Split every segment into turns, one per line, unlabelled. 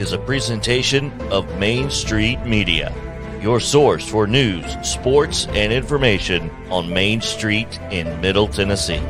is a presentation of Main Street Media, your source for news, sports, and information on Main Street in Middle Tennessee.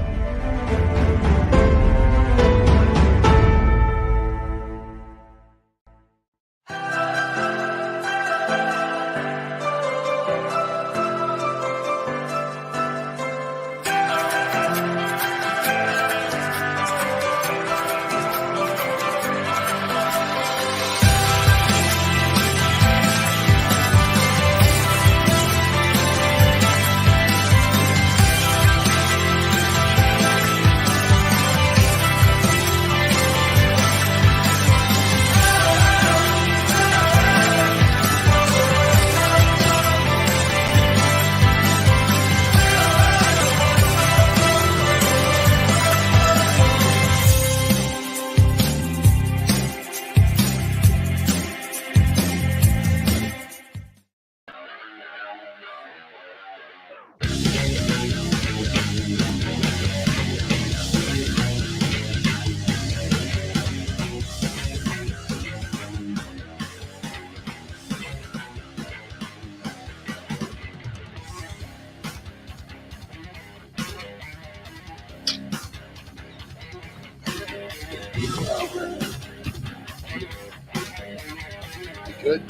Good.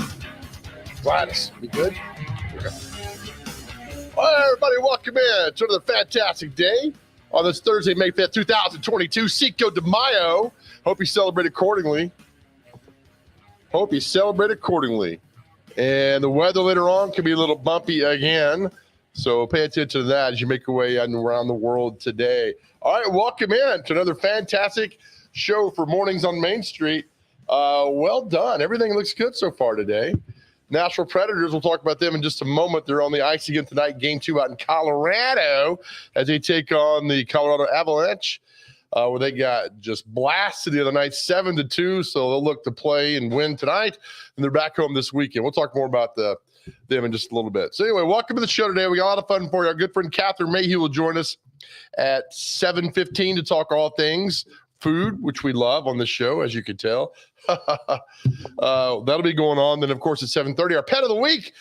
Gladys, we good? Okay. All right, everybody, welcome in to another fantastic day on this Thursday, May 5th, 2022, Cinco de Mayo. Hope you celebrate accordingly. And the weather later on can be a little bumpy again, so pay attention to that as you make your way around the world today. All right, welcome in to another fantastic show for Mornings on Main Street. Well done. Everything looks good so far today. Nashville Predators, we'll talk about them in just a moment. They're on the ice again tonight, game 2 out in Colorado as they take on the Colorado Avalanche, where they got just blasted the other night, 7-2. So they'll look to play and win tonight, and they're back home this weekend. We'll talk more about them in just a little bit. So anyway, welcome to the show today. We got a lot of fun for you. Our good friend Catherine Mayhew will join us at 7:15 to talk all things food, which we love on this show, as you can tell. That'll be going on. Then, of course, at 7:30, our Pet of the Week,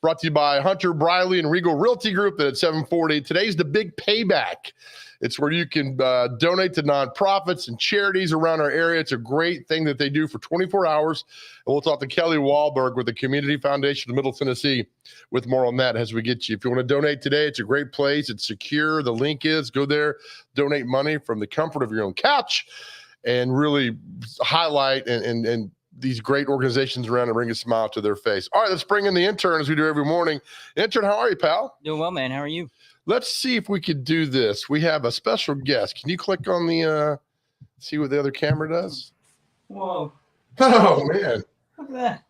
brought to you by Hunter, Briley, and Regal Realty Group. Then at 7:40, today's the Big Payback. It's where you can donate to nonprofits and charities around our area. It's a great thing that they do for 24 hours. And we'll talk to Kelly Wahlberg with the Community Foundation of Middle Tennessee with more on that as we get you. If you want to donate today, it's a great place. It's secure. The link is go there, donate money from the comfort of your own couch, and really highlight and these great organizations around and bring a smile to their face. All right, let's bring in the intern as we do every morning. Intern, how are you, pal?
Doing well, man. How are you?
Let's see if we could do this. We have a special guest. Can you click on the, see what the other camera does?
Whoa.
Oh, man.
Look at that.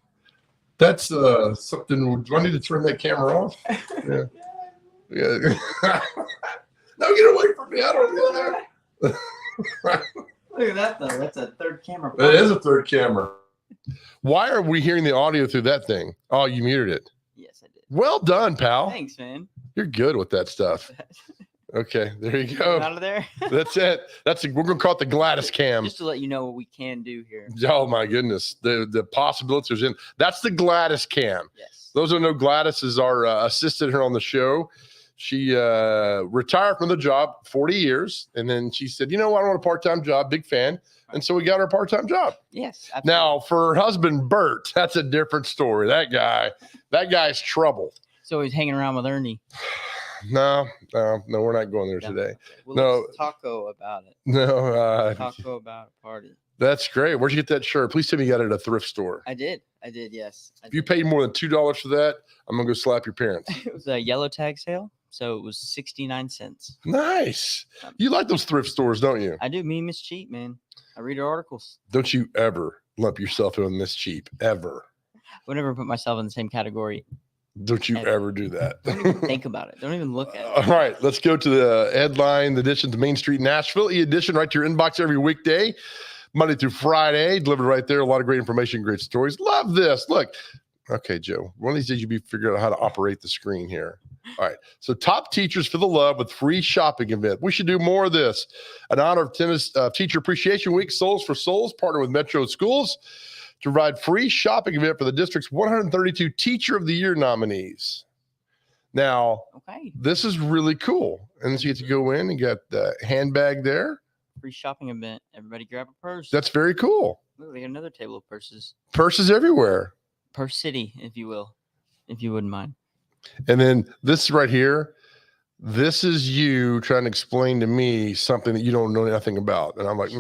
That's something. Do I need to turn that camera off? Yeah. Yeah. No, get away from me. I don't do that.
Look at that, though. That's a third camera.
That is a third camera. Why are we hearing the audio through that thing? Oh, you muted it.
Yes, I did.
Well done, pal.
Thanks, man.
You're good with that stuff. Okay, there you go.
Out of there.
That's it. We're gonna call it the Gladys cam.
Just to let you know what we can do here.
Oh my goodness, the possibilities in. That's the Gladys cam.
Yes.
Those who know Gladys is our assistant here on the show. She retired from the job 40 years, and then she said, "You know what? I want a part-time job. Big fan." And so we got her a part-time job.
Yes. Absolutely.
Now for her husband Bert, that's a different story. That guy's trouble.
So he's hanging around with Ernie.
No, we're not going there today.
Well, let's taco about it.
No,
Taco about a party.
That's great. Where'd you get that shirt? Please tell me you got it at a thrift store.
I did. Yes.
If you paid more than $2 for that, I'm gonna go slap your parents.
It was a yellow tag sale, so it was 69 cents.
Nice. You like those thrift stores, don't you?
I do. Me and Miss Cheap, man. I read her articles.
Don't you ever lump yourself in this cheap, ever.
I would never put myself in the same category.
Don't you ever do that.
Don't even think about it. Don't even look at it.
All right, let's go to the headline edition to Main Street Nashville. E-edition right to your inbox every weekday, Monday through Friday, delivered right there. A lot of great information, great stories. Love this. Look. Okay, Joe, one of these days you'll be figuring out how to operate the screen here. All right, so top teachers for the love with free shopping event. We should do more of this. In honor of Teacher Appreciation Week, Souls for Souls, partner with Metro Schools. to provide free shopping event for the district's 132 Teacher of the Year nominees. Now, this is really cool. And so you get to go in and get the handbag there.
Free shopping event. Everybody grab a purse.
That's very cool.
Look, we got another table of purses.
Purses everywhere.
Purse City, if you will, if you wouldn't mind.
And then this right here, this is you trying to explain to me something that you don't know nothing about. And I'm like,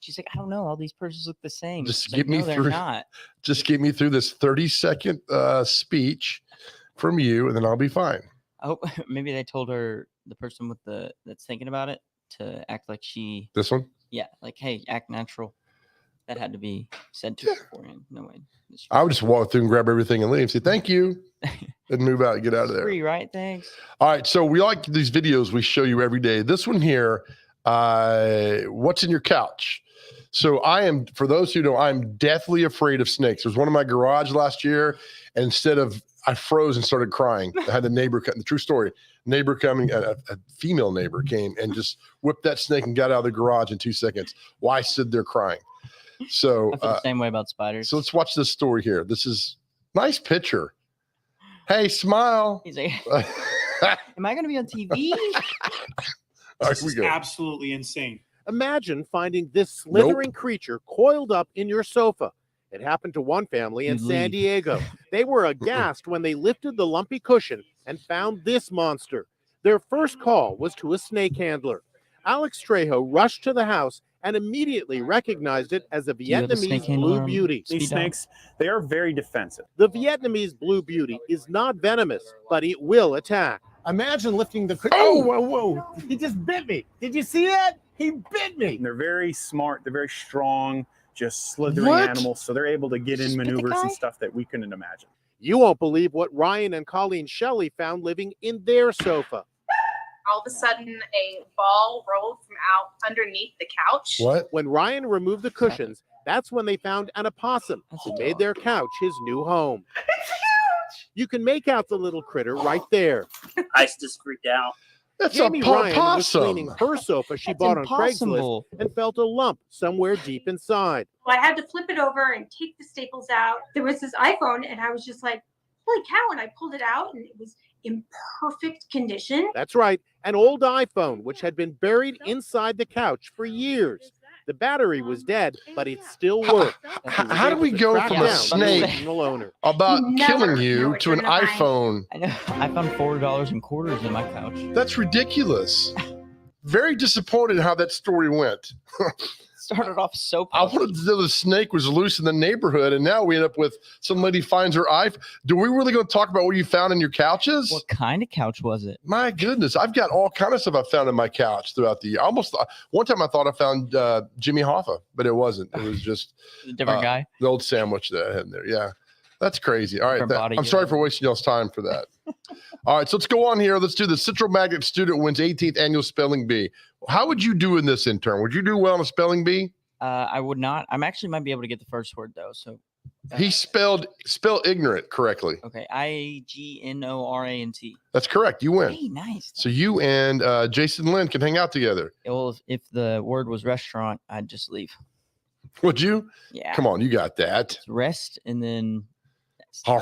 She's like, I don't know. All these purses look the same.
Just
get me through.
Just get me through this 30-second speech from you, and then I'll be fine.
I hope maybe they told her, the person with that's thinking about it, to act like she.
This one?
Yeah, like, hey, act natural. That had to be said to her beforehand. No way.
I would just walk through and grab everything and leave. Say thank you, and move out and get out of there.
Free, right? Thanks.
All right. So we like these videos we show you every day. This one here, what's in your couch? So I am, for those who know, I'm deathly afraid of snakes. There was one in my garage last year, and instead of, I froze and started crying. I had the neighbor, the true story, neighbor coming, a female neighbor came and just whipped that snake and got out of the garage in 2 seconds. Well, I stood there crying. So
I feel the same way about spiders.
So let's watch this story here. This is nice picture. Hey, smile.
He's like, am I going to be on TV?
All right,
this is absolutely insane. Imagine finding this slithering creature coiled up in your sofa. It happened to one family in San Diego. They were aghast when they lifted the lumpy cushion and found this monster. Their first call was to a snake handler. Alex Trejo rushed to the house and immediately recognized it as a Vietnamese blue beauty.
These snakes, they are very defensive.
The Vietnamese blue beauty is not venomous, but it will attack.
Imagine lifting the cushion. Oh, whoa. He just bit me. Did you see that? He bit me.
And they're very smart. They're very strong, just slithering animals. So they're able to get in maneuvers and stuff that we couldn't imagine.
You won't believe what Ryan and Colleen Shelley found living in their sofa.
All of a sudden, a ball rolled from out underneath the couch.
What?
When Ryan removed the cushions, that's when they found an opossum who made their couch his new home. You can make out the little critter right there.
I just freaked out.
That's
Jamie
a
Ryan was
possum.
cleaning her sofa she bought on Craigslist and felt a lump somewhere deep inside.
Well, I had to flip it over and take the staples out. There was this iPhone, and I was just like, holy cow, and I pulled it out, and it was in perfect condition.
That's right, an old iPhone, which had been buried inside the couch for years. The battery was dead, but it still worked.
How do we go from a snake about killing you to an iPhone?
I know. I found $4 in quarters in my couch.
That's ridiculous. Very disappointed how that story went.
Started off so
positive. I wanted to know the snake was loose in the neighborhood, and now we end up with some lady finds her iPhone. Do we really going to talk about what you found in your couches?
What kind of couch was it?
My goodness, I've got all kind of stuff I found in my couch throughout the year. Almost one time I thought I found Jimmy Hoffa, but it wasn't. It was just
a different guy.
The old sandwich that I had in there. Yeah, that's crazy. All right, I'm sorry for wasting y'all's time for that. All right, so let's go on here. Let's do the Central Magnet student wins 18th annual spelling bee. How would you do in this, intern? Would you do well in a spelling bee?
I would not. I'm actually might be able to get the first word though. So
he spell ignorant correctly.
Okay, IGNORANT.
That's correct. You win.
Hey, nice.
So you and Jason Lynn can hang out together.
Well, if the word was restaurant, I'd just leave.
Would you?
Yeah.
Come on, you got that.
It's rest and then.
I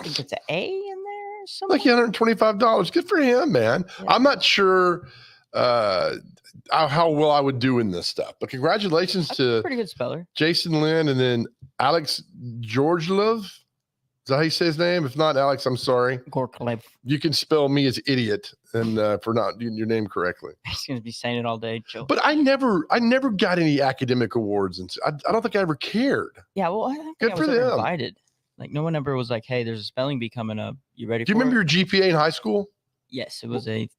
think it's an A in there. Somewhere.
Like $125. Good for him, man. Yeah. I'm not sure how well I would do in this stuff, but congratulations to
pretty good speller,
Jason Lynn, and then Alex Georgiev. Is that how you say his name? If not, Alex, I'm sorry.
Gorklev.
You can spell me as idiot and for not doing your name correctly.
He's going to be saying it all day, Joe.
But I never got any academic awards, and I don't think I ever cared.
Yeah, well, I don't think I was ever invited. Like no one ever was like, "Hey, there's a spelling bee coming up. You ready?"
Do you remember your GPA in high school?
Yes, it was a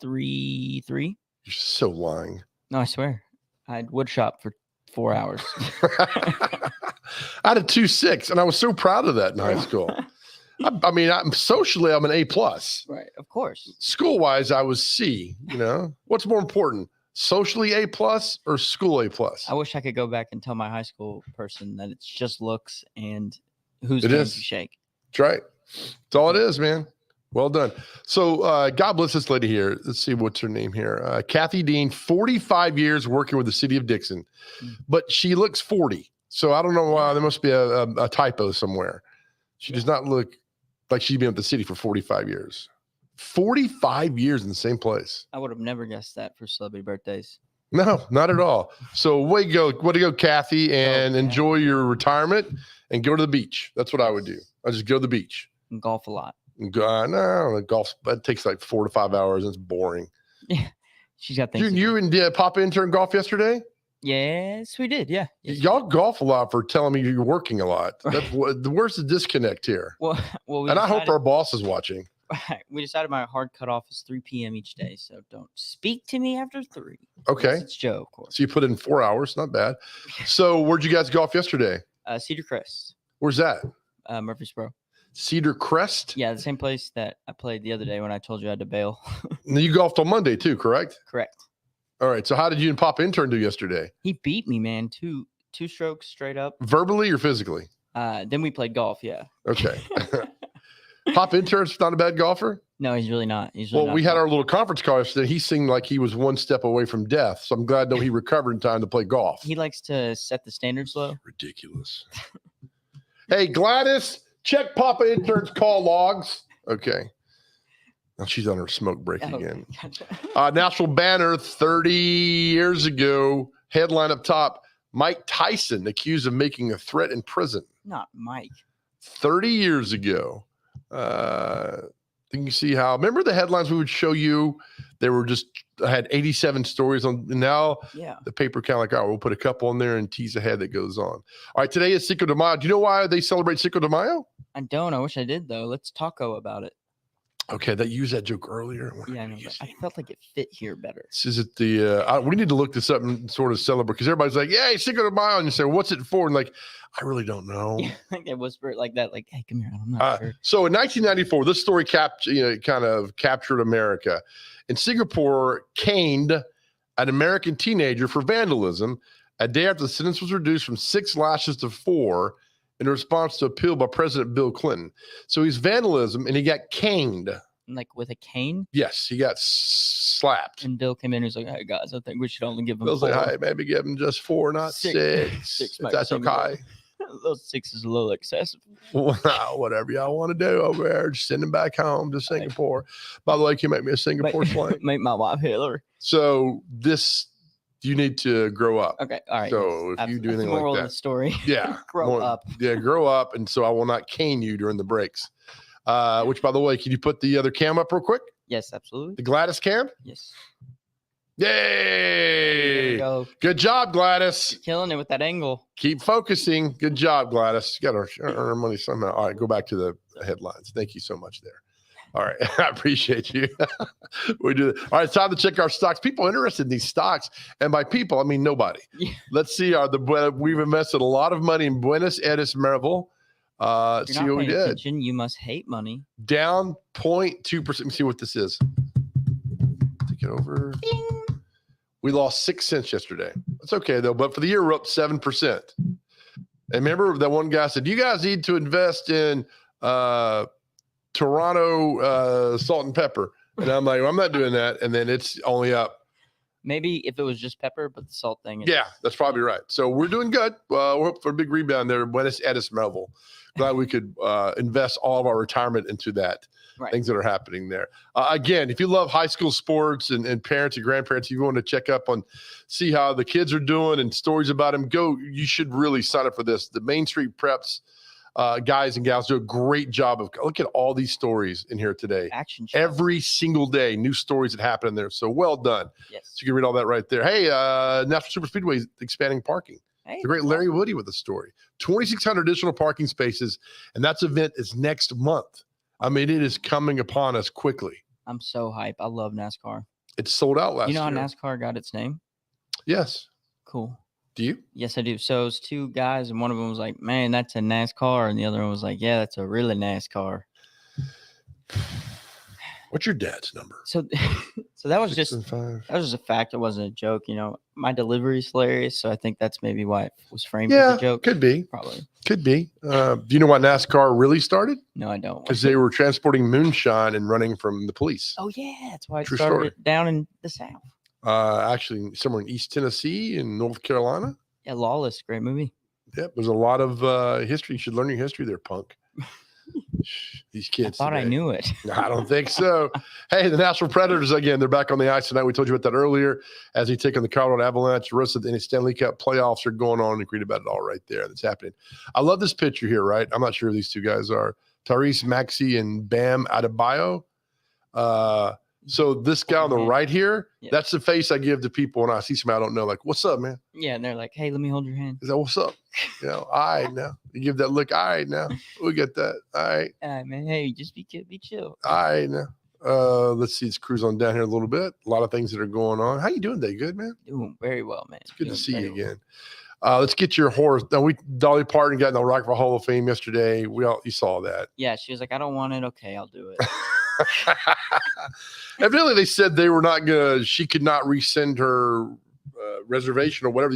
3.3.
You're so lying.
No, I swear. I had wood shop for 4 hours.
I had a 2.6, and I was so proud of that in high school. I mean, I'm an A+.
Right, of course.
School-wise, I was C. You know, what's more important, socially A+ or school A+?
I wish I could go back and tell my high school person that it's just looks and who's
it
going
is.
to shake.
That's right. That's all it is, man. Well done. So God bless this lady here. Let's see what's her name here. Kathy Dean, 45 years working with the city of Dixon, but she looks 40. So I don't know why. There must be a typo somewhere. She does not look like she's been at the city for 45 years. 45 years in the same place.
I would have never guessed that for celebrity birthdays.
No, not at all. So way to go, Kathy, and enjoy your retirement and go to the beach. That's what I would do. I just go to the beach.
And golf a lot.
No, golf, that takes like 4 to 5 hours. And it's boring.
Yeah. She's got things.
You and Papa intern golf yesterday?
Yes, we did. Yeah. Yes,
Y'all golf a lot for telling me you're working a lot. That's where's the disconnect here?
Well,
and I hope our boss is watching.
We decided my hard cutoff is 3 p.m. each day, so don't speak to me after 3.
Okay.
Unless it's Joe, of course.
So you put in 4 hours, not bad. So where'd you guys golf yesterday?
Cedar Crest.
Where's that?
Murfreesboro.
Cedar Crest?
Yeah, the same place that I played the other day when I told you I had to bail.
You golfed on Monday too, correct?
Correct.
All right. So how did you and Papa intern do yesterday?
He beat me, man. Two strokes straight up.
Verbally or physically?
Then we played golf. Yeah.
Okay. Papa intern's not a bad golfer?
No, he's really not.
Well, we had our little conference call yesterday. He seemed like he was one step away from death. So I'm glad he recovered in time to play golf.
He likes to set the standards low.
Ridiculous. Hey, Gladys, check Papa intern's call logs. Okay. Now she's on her smoke break again.
Gotcha.
National banner 30 years ago. Headline up top. Mike Tyson accused of making a threat in prison.
Not Mike.
30 years ago. You can see how, remember the headlines we would show you? They were just, I had 87 stories on. Now the paper kind of like, oh, we'll put a couple on there and tease ahead that goes on. All right, today is Cinco de Mayo. Do you know why they celebrate Cinco de Mayo?
I don't. I wish I did, though. Let's taco about it.
Okay, that used that joke earlier.
Yeah, I know, but I felt like it fit here better.
Is it the, we need to look this up and sort of celebrate, because everybody's like, yeah, Cinco de Mayo. And you say, what's it for? And like, I really don't know.
Yeah, I think they whisper it like that, like, hey, come here. I'm not sure.
So in 1994, this story kind of captured America. In Singapore, caned an American teenager for vandalism a day after the sentence was reduced from 6 lashes to 4 in response to appeal by President Bill Clinton. So he's vandalism and he got caned.
Like with a cane?
Yes, he got slapped.
And Bill came in and was like, hey, guys, I think we should only give him
Bill's
4.
like, hey, maybe give him just 4, not 6.
6
if that's okay.
Those 6 is a little excessive.
Whatever y'all want to do over there, just send him back home to Singapore. By the way, can you make me a Singapore slang?
Make my wife Hillary.
So you need to grow up.
Okay, all right.
So if you do anything like
moral
that,
of the story.
Yeah,
grow up.
Yeah, grow up, and so I will not cane you during the breaks. Which, by the way, can you put the other cam up real quick?
Yes, absolutely.
The Gladys cam?
Yes.
Yay!
There you go.
Good job, Gladys.
You're killing it with that angle.
Keep focusing. Good job, Gladys. You got to earn money somehow. All right, go back to the headlines. Thank you so much there. All right. I appreciate you. We do it. All right. It's time to check our stocks. People interested in these stocks. And by people, I mean nobody.
Yeah.
Let's see. We've invested a lot of money in Buenos Aires, Maryville. See what we did.
Attention, you must hate money.
Down 0.2%. Let me see what this is. Take it over.
Ding.
We lost 6 cents yesterday. That's okay, though. But for the year, we're up 7%. And remember that one guy said, you guys need to invest in Toronto salt and pepper. And I'm like, well, I'm not doing that. And then it's only up.
Maybe if it was just pepper, but the salt thing.
Yeah, that's probably right. So we're doing good. We're hoping for a big rebound there. Buenos Aires, Maryville. Glad we could invest all of our retirement into that.
Right.
Things that are happening there. Again, if you love high school sports and parents and grandparents, you want to check up on, see how the kids are doing and stories about them, you should really sign up for this. The Main Street Preps guys and gals do a great job of, look at all these stories in here today.
Action show.
Every single day, new stories that happen in there. So well done.
Yes.
So you can read all that right there. Hey, National Super Speedway is expanding parking.
Hey,
The great Larry Woody with a story. 2,600 additional parking spaces, and that event is next month. I mean, it is coming upon us quickly.
I'm so hype. I love NASCAR.
It sold out last year.
You know how NASCAR got its name?
Yes.
Cool.
Do you?
Yes, I do. So it was 2 guys, and one of them was like, man, that's a NASCAR. And the other one was like, yeah, that's a really NASCAR.
What's your dad's number?
So that was
6
just
and 5.
that was just a fact. It wasn't a joke. You know, my delivery is hilarious. So I think that's maybe why it was framed
Yeah,
as a joke.
could be.
Probably.
Could be. Do you know why NASCAR really started?
No, I don't.
Because they were transporting moonshine and running from the police.
Oh, yeah. That's why it
True
started
story.
down in the South.
Actually, somewhere in East Tennessee and North Carolina.
Yeah, Lawless. Great movie.
Yep. There's a lot of history. You should learn your history there, punk. These kids.
I thought I knew it.
I don't think so. Hey, the Nashville Predators, again, they're back on the ice tonight. We told you about that earlier as they take on the Colorado Avalanche. The rest of the Stanley Cup playoffs are going on. You can read about it all right there. That's happening. I love this picture here, right? I'm not sure who these two guys are. Tyrese Maxey and Bam Adebayo. So this guy on the right here, that's the face I give to people when I see somebody I don't know. Like, what's up, man?
Yeah, and they're like, hey, let me hold your hand.
Is that what's up? You know, all right now. You give that look, all right now. We get that. All right.
All right, man. Hey, just be chill.
All right now. Let's see. Let's cruise on down here a little bit. A lot of things that are going on. How you doing today? Good, man?
Doing very well, man.
It's good to see you again. Let's get your horse. Now, Dolly Parton got in the Rockville Hall of Fame yesterday. You saw that.
Yeah, she was like, I don't want it. Okay, I'll do it.
Evidently, they said they were not gonna. She could not rescind her reservation or whatever.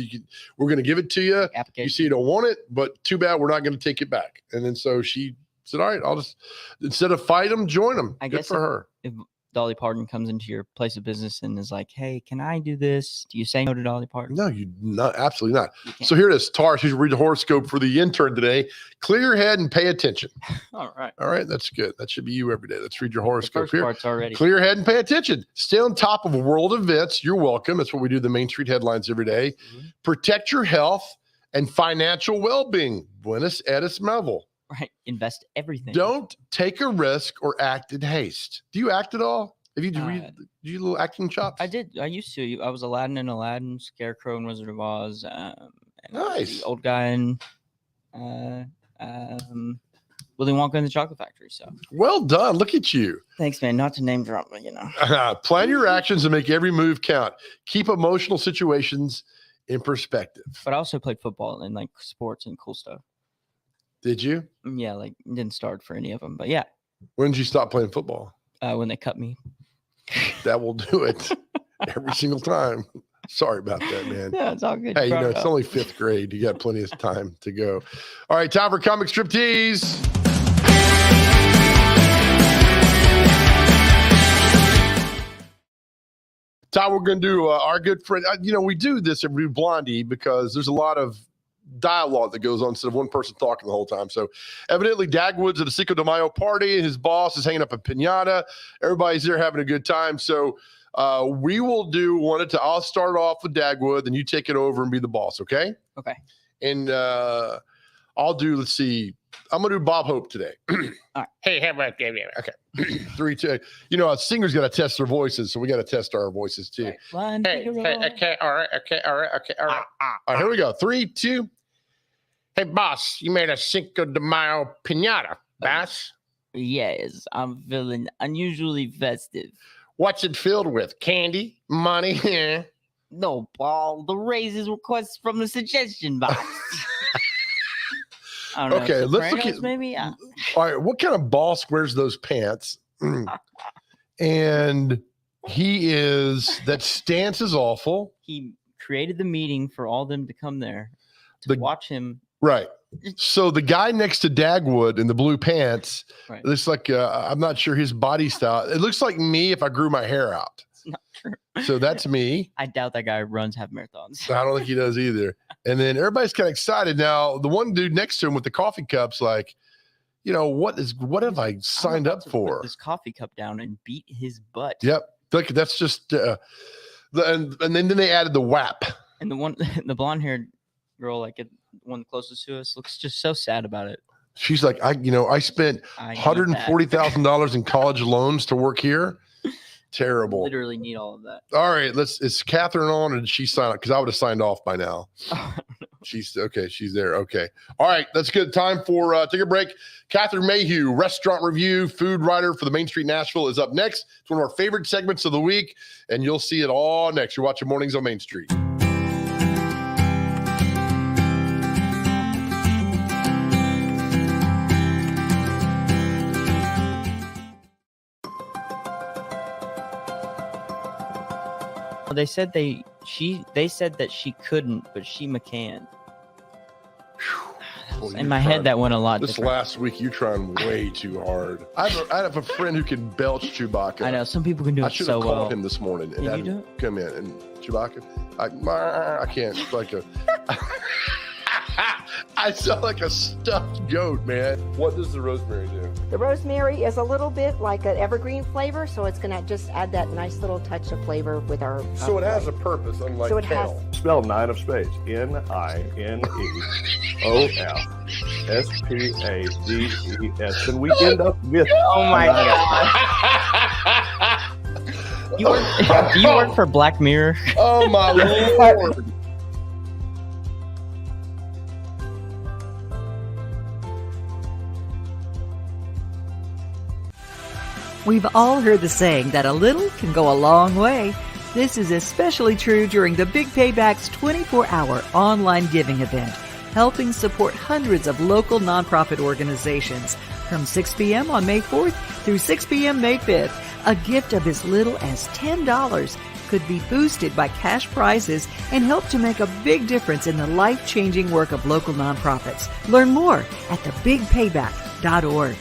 We're gonna give it to you.
Application.
You see, you don't want it, but too bad. We're not gonna take it back. And then so she said, "All right, I'll just instead of fight them, join them."
I
Good
guess
for her.
If Dolly Parton comes into your place of business and is like, hey, can I do this? Do you say no to Dolly Parton?
No, you not. Absolutely not. So here it is. Tar, she's read the horoscope for the intern today. Clear your head and pay attention.
All right.
All right. That's good. That should be you every day. Let's read your horoscope
First
here.
part's already.
Clear your head and pay attention. Stay on top of world events. You're welcome. That's what we do, the Main Street headlines every day. Mm-hmm. Protect your health and financial well-being. Buenos Aires Melville.
Right. Invest everything.
Don't take a risk or act in haste. Do you act at all? Have you do you little acting chops?
I did. I used to. I was Aladdin in Aladdin, Scarecrow in Wizard of Oz, and
nice.
The old guy in Willy Wonka in the Chocolate Factory. So
well done. Look at you.
Thanks, man. Not to name drop, but you know.
Plan your actions and make every move count. Keep emotional situations in perspective.
But I also played football and like sports and cool stuff.
Did you?
Yeah, like didn't start for any of them, but yeah.
When did you stop playing football?
When they cut me.
That will do it every single time. Sorry about that, man.
Yeah, it's all good.
Hey, it's only 5th grade. You got plenty of time to go. All right, time for comic striptease. Tom, we're going to do our good friend. We do this every Blondie because there's a lot of dialogue that goes on instead of one person talking the whole time. So evidently Dagwood's at a Cinco de Mayo party. His boss is hanging up a piñata. Everybody's there having a good time. So we will do one at I'll start off with Dagwood, then you take it over and be the boss. Okay.
Okay.
And I'll do, let's see, I'm going to do Bob Hope today.
All right.
Hey, how about that? Okay. 3, 2. A singer's got to test their voices. So we got to test our voices too.
One,
okay. All right. All right. Here we go. 3, 2. Hey, boss, you made a Cinco de Mayo piñata, boss?
Yes, I'm feeling unusually festive.
What's it filled with? Candy? Money?
No, Paul. The raises requests from the suggestion box. I don't know.
Okay, let's look at
maybe. Yeah.
All right, what kind of boss wears those pants? And that stance is awful.
He created the meeting for all them to come there to watch him.
Right. So the guy next to Dagwood in the blue pants,
right.
Looks like I'm not sure his body style. It looks like me if I grew my hair out.
It's not true.
So that's me.
I doubt that guy runs half marathons.
I don't think he does either. And then everybody's kind of excited. Now, the one dude next to him with the coffee cups, like, what have I signed up for?
Put this coffee cup down and beat his butt.
Yep. Look, that's just and then they added the WAP.
And the blonde haired girl, like one closest to us, looks just so sad about it.
She's like, I spent $140,000 in college loans to work here. Terrible.
Literally need all of that.
All right, is Catherine on, or did she sign up? Because I would have signed off by now. She's okay. She's there. Okay. All right, that's good. Time for take a break. Catherine Mayhew, restaurant review, food writer for the Main Street Nashville, is up next. It's one of our favorite segments of the week, and you'll see it all next. You're watching Mornings on Main Street.
They said they said that she couldn't, but she McCann. In my head, that went a lot.
This
different.
last week, you're trying way too hard. I have a friend who can belch Chewbacca.
I know some people can do it so well. I should have called
him this morning and had him come in and Chewbacca. I can't. Like I sound like a stuffed goat, man. What does the rosemary do?
The rosemary is a little bit like an evergreen flavor, so it's going to just add that nice little touch of flavor with our.
So it has a purpose, unlike
So it
kale.
Spell 9 of spades. NINEOSPADES. And we end up with.
Oh my god. Do you work for Black Mirror?
Oh my lord.
We've all heard the saying that a little can go a long way. This is especially true during the Big Payback's 24-hour online giving event, helping support hundreds of local nonprofit organizations. From 6 p.m. on May 4th through 6 p.m. May 5th, a gift of as little as $10 could be boosted by cash prizes and help to make a big difference in the life-changing work of local nonprofits. Learn more at thebigpayback.org.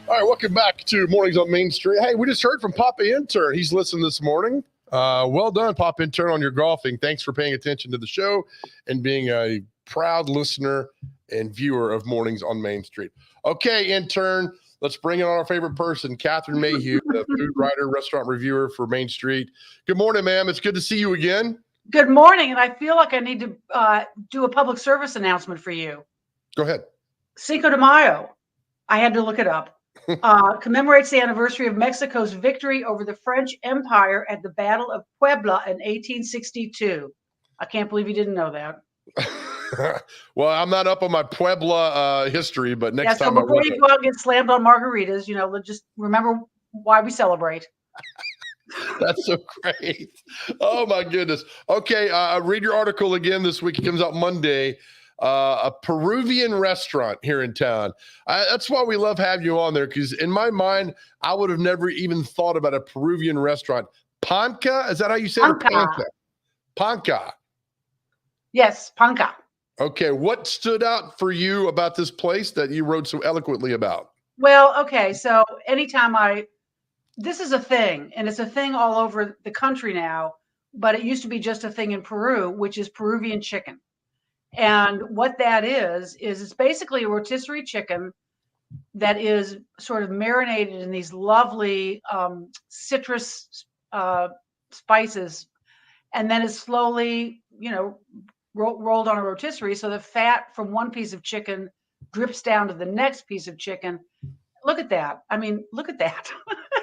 All right, welcome back to Mornings on Main Street. Hey, we just heard from Papa Intern. He's listening this morning. Well done, Papa Intern, on your golfing. Thanks for paying attention to the show and being a proud listener and viewer of Mornings on Main Street. Okay, Intern, let's bring in our favorite person, Catherine Mayhew, the food writer, restaurant reviewer for Main Street. Good morning, ma'am. It's good to see you again.
Good morning, and I feel like I need to do a public service announcement for you.
Go ahead.
Cinco de Mayo. I had to look it up. Commemorates the anniversary of Mexico's victory over the French Empire at the Battle of Puebla in 1862. I can't believe you didn't know that.
Well, I'm not up on my Puebla history, but next time
so before you go out and get slammed on margaritas, let's just remember why we celebrate.
That's so great. Oh, my goodness. Okay, read your article again this week. It comes out Monday. A Peruvian restaurant here in town. That's why we love having you on there, because in my mind, I would have never even thought about a Peruvian restaurant. Panca? Is that how you say it? Panca. Panca.
Yes, Panca.
Okay, what stood out for you about this place that you wrote so eloquently about?
Well, okay, so anytime this is a thing, and it's a thing all over the country now, but it used to be just a thing in Peru, which is Peruvian chicken. And what that is it's basically a rotisserie chicken that is sort of marinated in these lovely citrus spices, and then it's slowly, rolled on a rotisserie. So the fat from one piece of chicken drips down to the next piece of chicken. Look at that. I mean, look at that.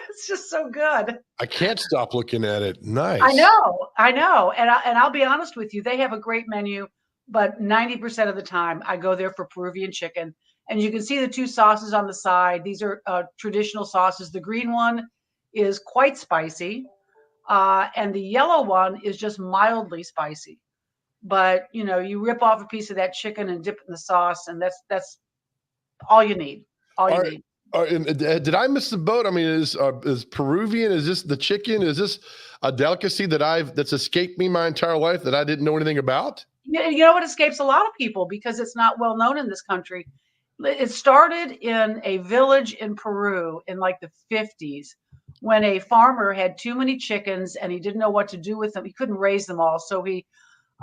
It's just so good.
I can't stop looking at it. Nice.
I know. And I'll be honest with you. They have a great menu. But 90% of the time, I go there for Peruvian chicken. And you can see the two sauces on the side. These are traditional sauces. The green one is quite spicy. And the yellow one is just mildly spicy. But, you rip off a piece of that chicken and dip it in the sauce. And that's all you need. All you need.
Did I miss the boat? I mean, is Peruvian? Is this the chicken? Is this a delicacy that's escaped me my entire life that I didn't know anything about?
You know what escapes a lot of people because it's not well known in this country. It started in a village in Peru in like the 50s when a farmer had too many chickens and he didn't know what to do with them. He couldn't raise them all. So he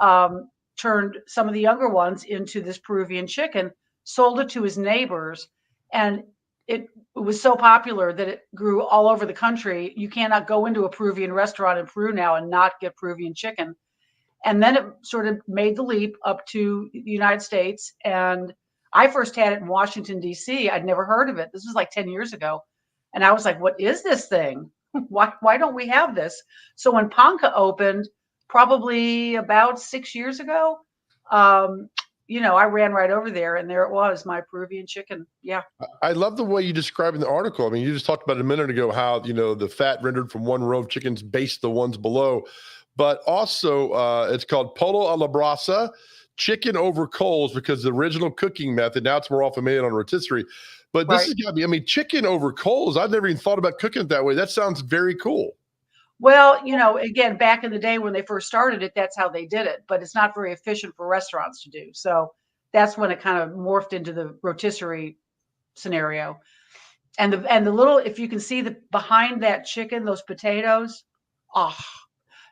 turned some of the younger ones into this Peruvian chicken, sold it to his neighbors, and it was so popular that it grew all over the country. You cannot go into a Peruvian restaurant in Peru now and not get Peruvian chicken. And then it sort of made the leap up to the United States. And I first had it in Washington, D.C. I'd never heard of it. This was like 10 years ago. And I was like, what is this thing? Why don't we have this? So when Panca opened, probably about 6 years ago. I ran right over there, and there it was, my Peruvian chicken. Yeah.
I love the way you describe in the article. I mean, you just talked about a minute ago how, the fat rendered from one row of chickens based the ones below. But also, it's called Polo a la Brasa, chicken over coals, because the original cooking method, now it's more often made on rotisserie. But this has got to be, chicken over coals. I've never even thought about cooking it that way. That sounds very cool.
Well, again, back in the day when they first started it, that's how they did it. But it's not very efficient for restaurants to do. So that's when it kind of morphed into the rotisserie scenario. And the little, if you can see behind that chicken, those potatoes.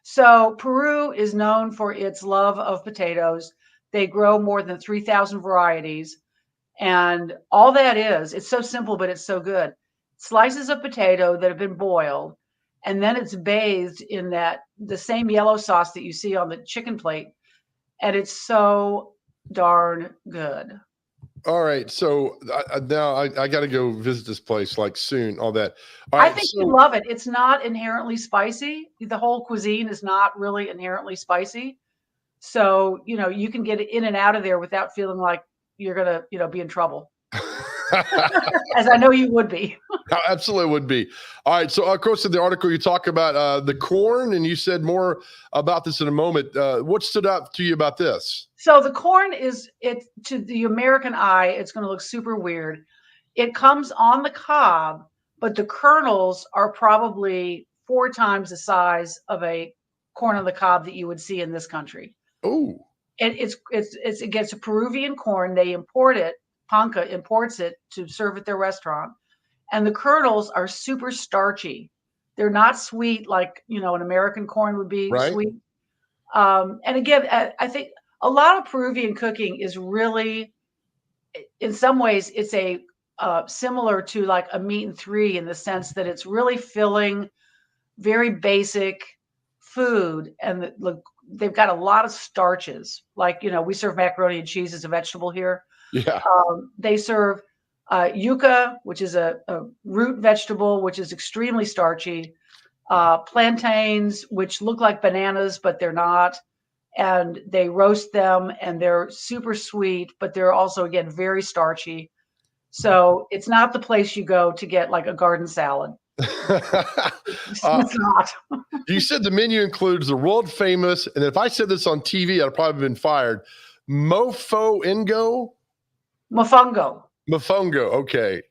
So Peru is known for its love of potatoes. They grow more than 3,000 varieties. And all that is, it's so simple, but it's so good. Slices of potato that have been boiled, and then it's bathed in the same yellow sauce that you see on the chicken plate. And it's so darn good.
All right. So now I got to go visit this place like soon, all that.
I think you love it. It's not inherently spicy. The whole cuisine is not really inherently spicy. So, you can get in and out of there without feeling like you're going to, be in trouble. As I know you would be.
Absolutely would be. All right. So, of course, in the article, you talk about the corn, and you said more about this in a moment. What stood out to you about this?
So the corn to the American eye, it's going to look super weird. It comes on the cob, but the kernels are probably 4 times the size of a corn on the cob that you would see in this country.
Oh.
It gets a Peruvian corn. They import it. Panca imports it to serve at their restaurant. And the kernels are super starchy. They're not sweet like, an American corn would be sweet. And again, I think a lot of Peruvian cooking is really, in some ways, it's similar to like a meat and three in the sense that it's really filling, very basic food. And they've got a lot of starches. Like, we serve macaroni and cheese as a vegetable here.
Yeah.
They serve yuca, which is a root vegetable, which is extremely starchy. Plantains, which look like bananas, but they're not. And they roast them, and they're super sweet, but they're also, again, very starchy. So it's not the place you go to get like a garden salad. It's not.
You said the menu includes the world famous, and if I said this on TV, I'd probably been fired. Mofongo. Okay.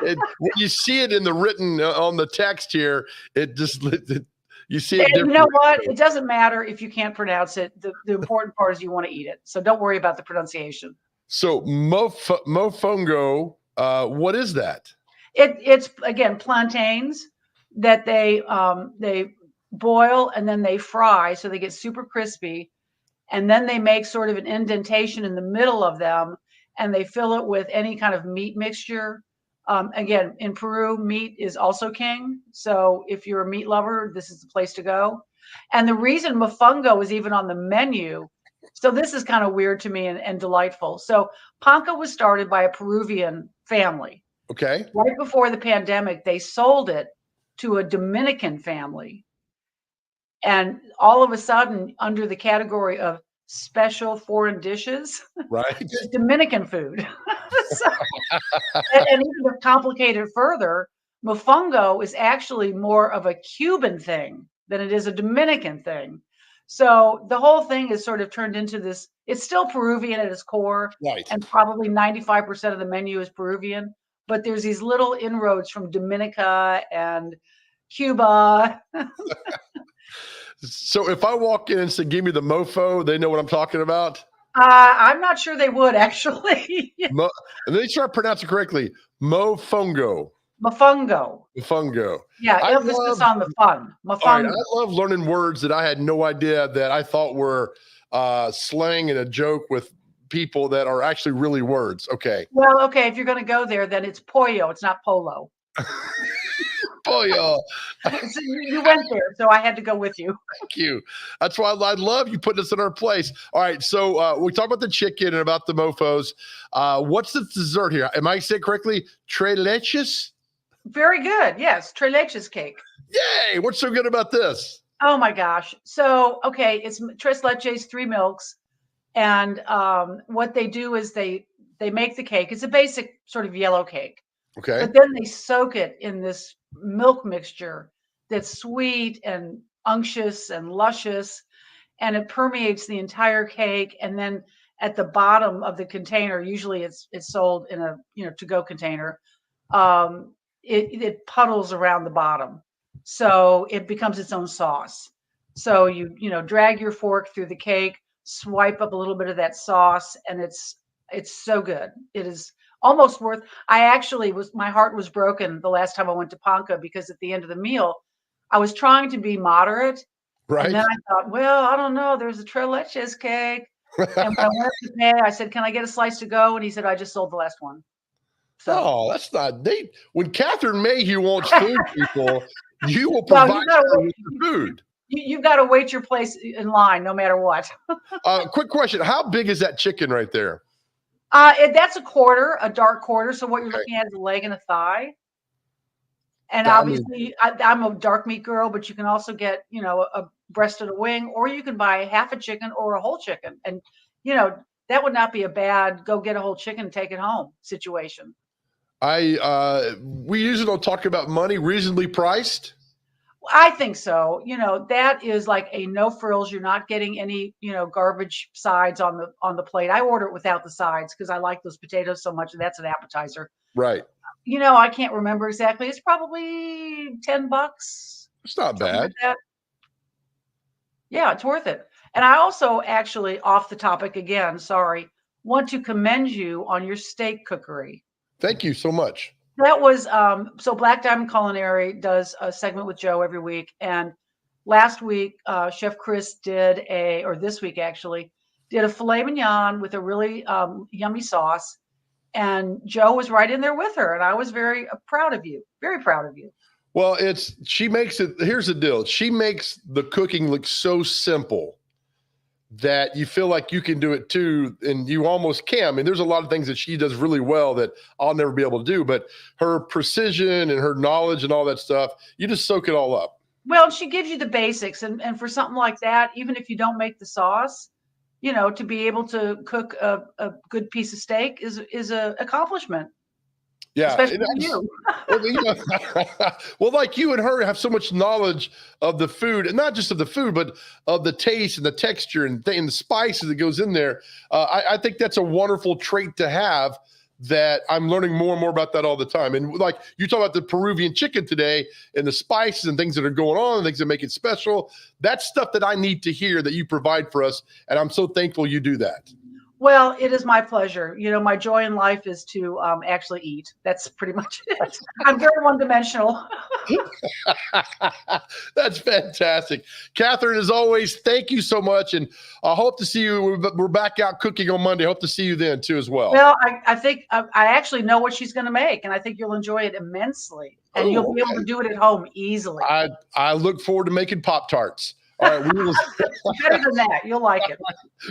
When you see it in the written on the text here, you see it.
You know what? It doesn't matter if you can't pronounce it. The important part is you want to eat it. So don't worry about the pronunciation.
So mofongo, what is that?
It's again plantains that they boil and then they fry so they get super crispy, and then they make sort of an indentation in the middle of them, and they fill it with any kind of meat mixture. Again, in Peru, meat is also king. So if you're a meat lover, this is the place to go. And the reason mofongo is even on the menu, so this is kind of weird to me and delightful. So Panca was started by a Peruvian family.
Okay.
Right before the pandemic, they sold it to a Dominican family. And all of a sudden, under the category of special foreign dishes, there's Dominican food. And even to complicate it further, mofongo is actually more of a Cuban thing than it is a Dominican thing. So the whole thing is sort of turned into this. It's still Peruvian at its core, and probably 95% of the menu is Peruvian. But there's these little inroads from Dominica and Cuba.
So if I walk in and say, give me the mofo, they know what I'm talking about?
I'm not sure they would, actually.
And they try to pronounce it correctly. Mofongo.
Yeah, emphasis on the fun. Mofongo.
Right, I love learning words that I had no idea that I thought were slang and a joke with people that are actually really words. Okay.
Well, okay, if you're going to go there, then it's pollo. It's not polo.
Pollo.
So you went there, so I had to go with you.
Thank you. That's why I love you putting us in our place. All right, so we talked about the chicken and about the mofos. What's the dessert here? Am I saying it correctly? Tres leches?
Very good. Yes, tres leches cake.
Yay! What's so good about this?
Oh my gosh. So, okay, it's tres leches, 3 milks. And what they do is they make the cake. It's a basic sort of yellow cake.
Okay.
But then they soak it in this milk mixture that's sweet and unctuous and luscious, and it permeates the entire cake. And then at the bottom of the container, usually it's sold in a to-go container. It puddles around the bottom, so it becomes its own sauce. So you drag your fork through the cake, swipe up a little bit of that sauce, and it's so good. It is almost worth. My heart was broken the last time I went to Ponca because at the end of the meal, I was trying to be moderate.
Right.
And then I thought, well, I don't know. There's a tres leches cake. And when I went to pay, I said, can I get a slice to go? And he said, I just sold the last one.
So that's not when Catherine Mayhew wants food, people, you will provide her with the food.
You've got to wait your place in line no matter what.
Quick question. How big is that chicken right there?
That's a dark quarter. So what you're looking at is a leg and a thigh. And obviously, I'm a dark meat girl, but you can also get, a breast and a wing, or you can buy half a chicken or a whole chicken. And, that would not be a bad go get a whole chicken and take it home situation.
We usually don't talk about money, reasonably priced.
I think so. That is like a no frills. You're not getting any, garbage sides on the plate. I order it without the sides because I like those potatoes so much, and that's an appetizer.
Right.
I can't remember exactly. It's probably $10.
It's not bad.
Like yeah, it's worth it. And I also actually, off the topic again, sorry, want to commend you on your steak cookery.
Thank you so much.
That was so Black Diamond Culinary does a segment with Joe every week, and last week Chef Chris this week actually did a filet mignon with a really yummy sauce, and Joe was right in there with her, and I was very proud of you, very proud of you.
Well, she makes it. Here's the deal: she makes the cooking look so simple that you feel like you can do it too, and you almost can. I mean, there's a lot of things that she does really well that I'll never be able to do, but her precision and her knowledge and all that stuff, you just soak it all up.
Well, she gives you the basics, and for something like that, even if you don't make the sauce, to be able to cook a good piece of steak is a accomplishment.
Yeah.
Especially for you.
Well, like you and her have so much knowledge of the food, and not just of the food, but of the taste and the texture and the spices that goes in there. I think that's a wonderful trait to have, that I'm learning more and more about that all the time. And like you talk about the Peruvian chicken today and the spices and things that are going on and things that make it special. That's stuff that I need to hear that you provide for us. And I'm so thankful you do that.
Well, it is my pleasure. My joy in life is to actually eat. That's pretty much it. I'm very one-dimensional.
That's fantastic. Catherine, as always, thank you so much. And I hope to see you. We're back out cooking on Monday. Hope to see you then too as well.
Well, I think I actually know what she's going to make, and I think you'll enjoy it immensely. And you'll be able to do it at home easily.
I look forward to making Pop-Tarts. All right. We will...
Better than that. You'll like it.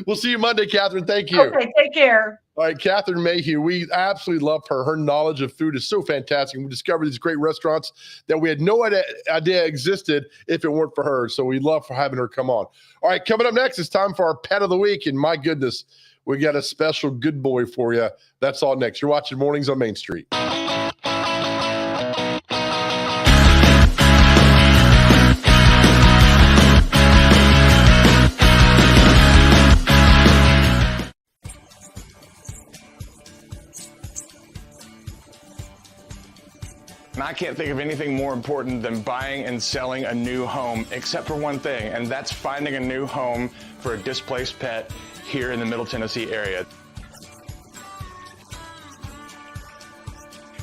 We'll see you Monday, Catherine. Thank you.
Okay. Take care.
All right. Catherine Mayhew. We absolutely love her. Her knowledge of food is so fantastic. We discovered these great restaurants that we had no idea existed if it weren't for her. So we love for having her come on. All right. Coming up next, it's time for our pet of the week. And my goodness, we got a special good boy for you. That's all next. You're watching Mornings on Main Street.
And I can't think of anything more important than buying and selling a new home, except for one thing, and that's finding a new home for a displaced pet here in the Middle Tennessee area.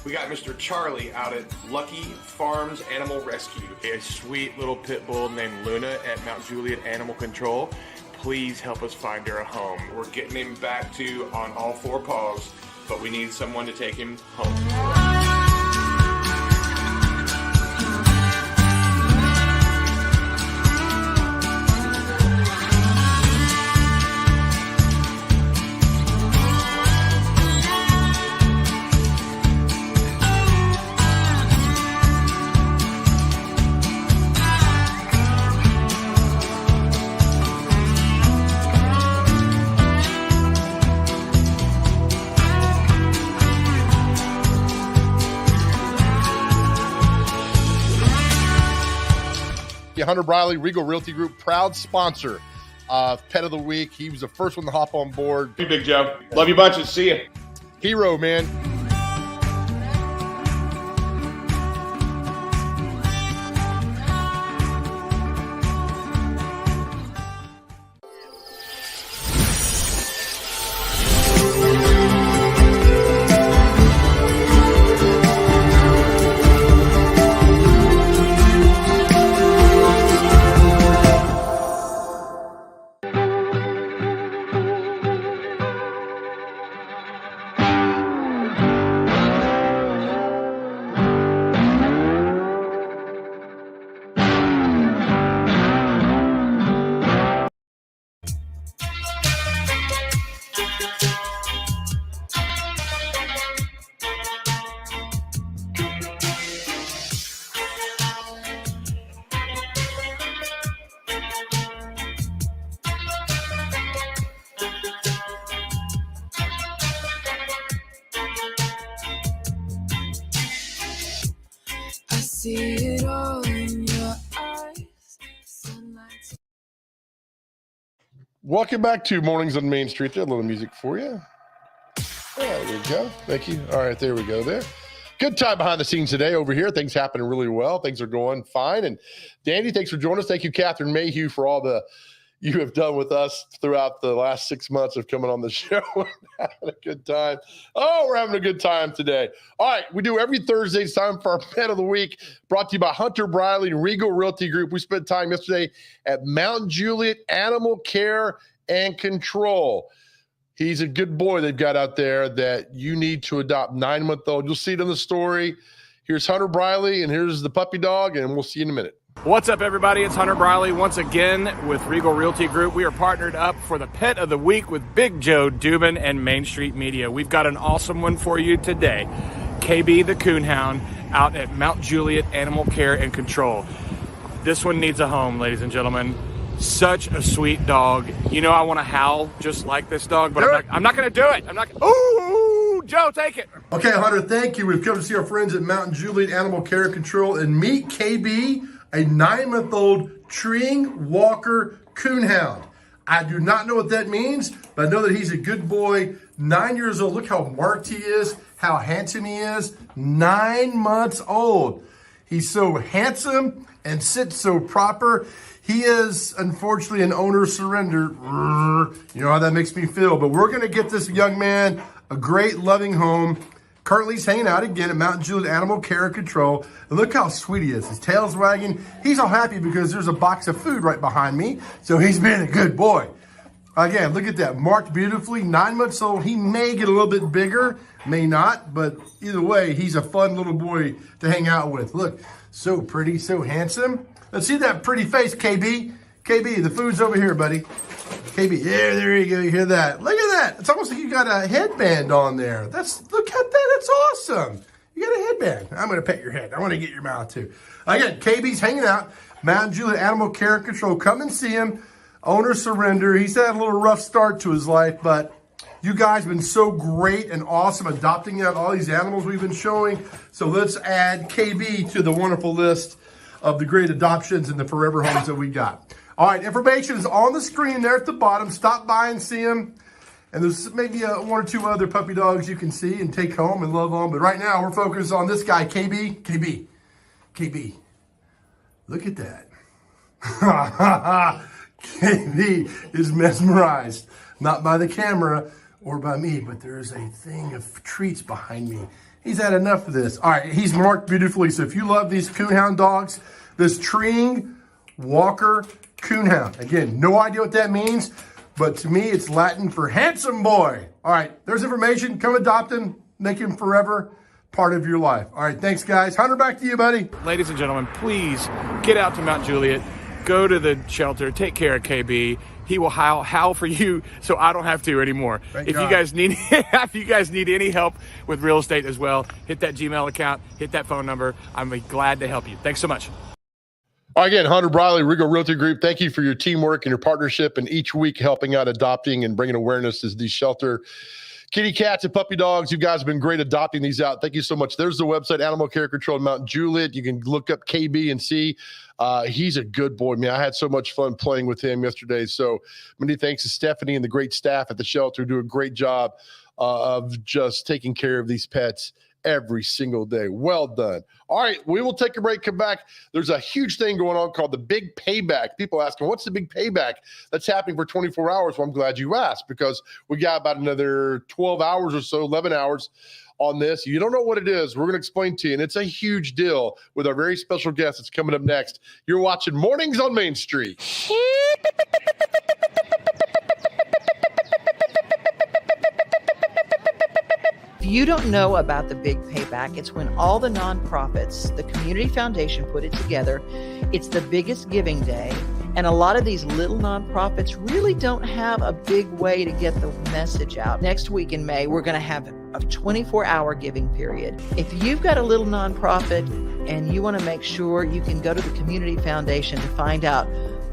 We got Mr. Charlie out at Lucky Farms Animal Rescue, a sweet little pit bull named Luna at Mount Juliet Animal Control. Please help us find her a home. We're getting him back to on all four paws, but we need someone to take him home.
you, Hunter Briley, Regal Realty Group, proud sponsor of Pet of the Week. He was the first one to hop on board.
Hey, Big Joe. Love you bunches. See you.
Hero, man.
See it all in your eyes.
Welcome back to Mornings on Main Street. There, a little music for you. There we go. Thank you. All right, there we go there. Good time behind the scenes today over here. Things happening really well. Things are going fine. And Danny, thanks for joining us. Thank you, Catherine Mayhew, for all the you have done with us throughout the last 6 months of coming on the show and having a good time. Oh, we're having a good time today. All right, we do every Thursday. It's time for our Pet of the Week, brought to you by Hunter Briley and Regal Realty Group. We spent time yesterday at Mount Juliet Animal Care and Control. He's a good boy they've got out there that you need to adopt, 9-month-old. You'll see it in the story. Here's Hunter Briley, and here's the puppy dog, and we'll see you in a minute.
What's up, everybody? It's Hunter Briley once again with Regal Realty Group. We are partnered up for the Pet of the Week with Big Joe Dubin and Main Street Media. We've got an awesome one for you today. KB the Coonhound out at Mount Juliet Animal Care and Control. This one needs a home, ladies and gentlemen. Such a sweet dog. You know I want to howl just like this dog, but I'm not going to do it. I'm not. Ooh, Joe, take it.
Okay, Hunter, thank you. We've come to see our friends at Mount Juliet Animal Care and Control and meet KB, a 9-month-old treeing walker coonhound. I do not know what that means, but I know that he's a good boy, 9 years old. Look how marked he is, how handsome he is, 9 months old. He's so handsome and sits so proper. He is, unfortunately, an owner surrender. You know how that makes me feel, but we're gonna get this young man a great, loving home. Currently, he's hanging out again at Mount Juliet Animal Care and Control. And look how sweet he is. His tail's wagging. He's all happy because there's a box of food right behind me. So he's being a good boy. Again, look at that. Marked beautifully, 9 months old. He may get a little bit bigger, may not. But either way, he's a fun little boy to hang out with. Look, so pretty, so handsome. Let's see that pretty face, KB. KB, the food's over here, buddy. KB, there you go. You hear that? Look at that. It's almost like you got a headband on there. Look at that. That's awesome. You got a headband. I'm going to pet your head. I want to get your mouth too. Again, KB's hanging out. Mount Juliet Animal Care and Control. Come and see him. Owner surrender. He's had a little rough start to his life, but you guys have been so great and awesome adopting out all these animals we've been showing. So let's add KB to the wonderful list of the great adoptions and the forever homes that we got. All right, information is on the screen there at the bottom. Stop by and see them. And there's maybe one or two other puppy dogs you can see and take home and love on. But right now, we're focused on this guy, KB. KB. Look at that. KB is mesmerized. Not by the camera or by me, but there's a thing of treats behind me. He's had enough of this. All right, he's marked beautifully. So if you love these coonhound dogs, this treeing walker coonhound. Again, no idea what that means, but to me, it's Latin for handsome boy. All right, there's information. Come adopt him, make him forever part of your life. All right, thanks, guys. Hunter, back to you, buddy.
Ladies and gentlemen, please get out to Mount Juliet. Go to the shelter. Take care of KB. He will howl for you, so I don't have to anymore. If you guys need, if you guys need any help with real estate as well, hit that Gmail account, hit that phone number. I'm glad to help you. Thanks so much.
Again, Hunter Briley, Regal Realty Group, thank you for your teamwork and your partnership and each week helping out adopting and bringing awareness to the shelter. Kitty cats and puppy dogs, you guys have been great adopting these out. Thank you so much. There's the website, Animal Care Control in Mount Juliet. You can look up KB and see. He's a good boy, man. I had so much fun playing with him yesterday. So many thanks to Stephanie and the great staff at the shelter who do a great job of just taking care of these pets every single day. Well done. All right, we will take a break, come back. There's a huge thing going on called the Big Payback. People asking, what's the Big Payback that's happening for 24 hours? Well, I'm glad you asked because we got about another 12 hours or so, 11 hours on this. You don't know what it is. We're going to explain to you, and it's a huge deal with our very special guest that's coming up next. You're watching Mornings on Main Street.
If you don't know about the Big Payback, it's when all the nonprofits, the Community Foundation put it together. It's the biggest giving day. And a lot of these little nonprofits really don't have a big way to get the message out. Next week in May, we're going to have a 24-hour giving period. If you've got a little nonprofit and you want to make sure, you can go to the Community Foundation to find out